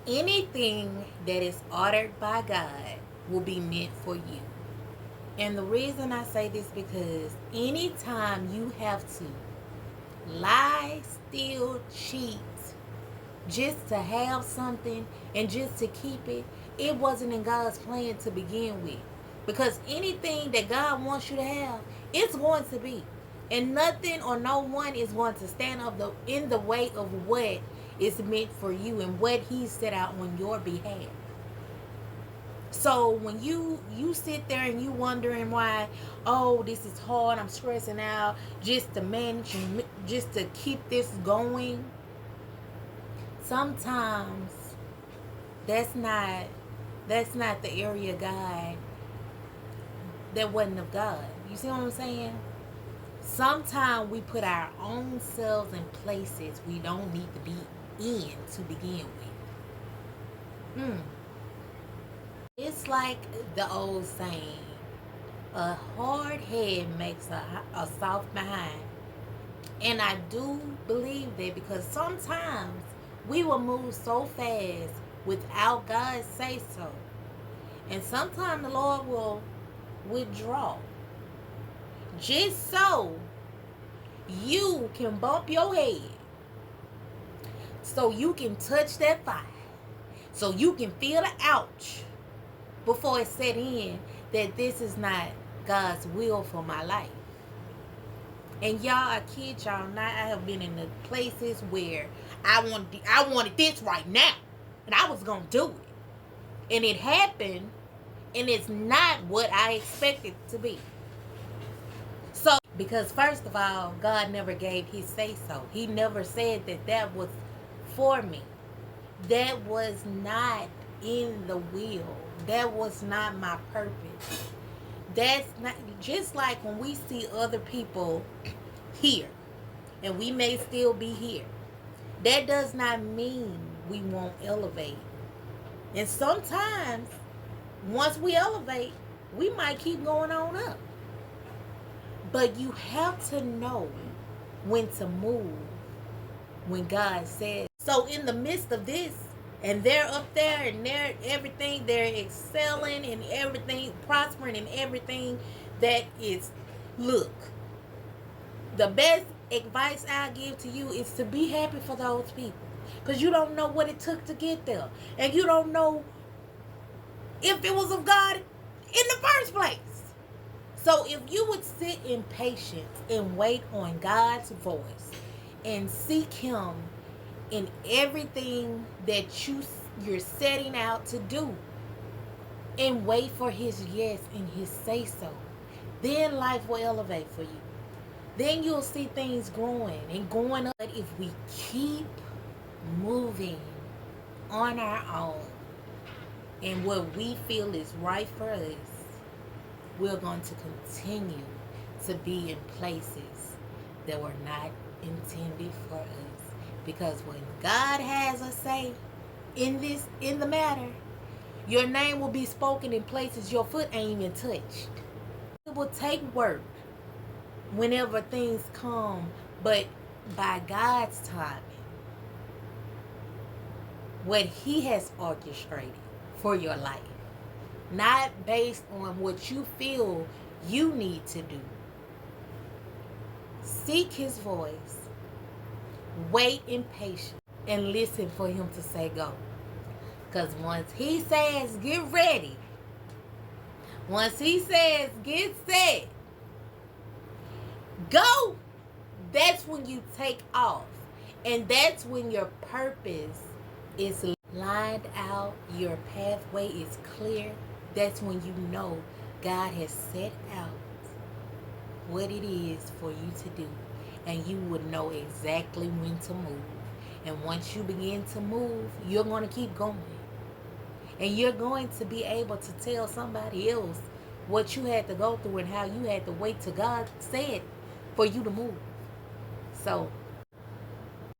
Anything that is ordered by God will be meant for you. And the reason I say this because anytime you have to lie, steal, cheat, just to have something and just to keep it, it wasn't in God's plan to begin with. Because anything that God wants you to have, it's going to be. And nothing or no one is going to stand up in the way of what is meant for you and what He set out on your behalf. So when you sit there and you wondering why, oh, this is hard, I'm stressing out, just to manage and just to keep this going, sometimes that's not the area of God that wasn't of God. You see what I'm saying? Sometimes we put our own selves in places we don't need to be in to begin with. It's like the old saying, a hard head makes a soft behind. And I do believe that because sometimes we will move so fast without God say so. And sometimes the Lord will withdraw just so you can bump your head, so you can touch that fire, so you can feel the ouch before it set in that this is not God's will for my life. And y'all, I kid y'all not, I have been in the places where I wanted this right now, and I was gonna do it, and it happened, and it's not what I expected it to be. So, because first of all, God never gave His say so. He never said that was for me. That was not in the will. That was not my purpose. That's not, just like when we see other people here, and we may still be here, that does not mean we won't elevate. And sometimes, once we elevate, we might keep going on up. But you have to know when to move when God says. So in the midst of this, and they're up there and they're everything, they're excelling in everything, prospering in everything that is, look, the best advice I give to you is to be happy for those people. Because you don't know what it took to get there. And you don't know if it was of God in the first place. So if you would sit in patience and wait on God's voice and seek Him in everything that you're setting out to do, and wait for His yes and His say so, then life will elevate for you. Then you'll see things growing and going up. But if we keep moving on our own and what we feel is right for us, we're going to continue to be in places that were not intended for us. Because when God has a say in the matter, your name will be spoken in places your foot ain't even touched. It will take work whenever things come, but by God's timing, what He has orchestrated for your life, not based on what you feel you need to do. Seek His voice, wait in patience, and listen for Him to say go. Because once He says get ready, once He says get set, go, that's when you take off. And that's when your purpose is lined out, your pathway is clear. That's when you know God has set out what it is for you to do. And you would know exactly when to move. And once you begin to move, you're going to keep going. And you're going to be able to tell somebody else what you had to go through and how you had to wait till God said for you to move. So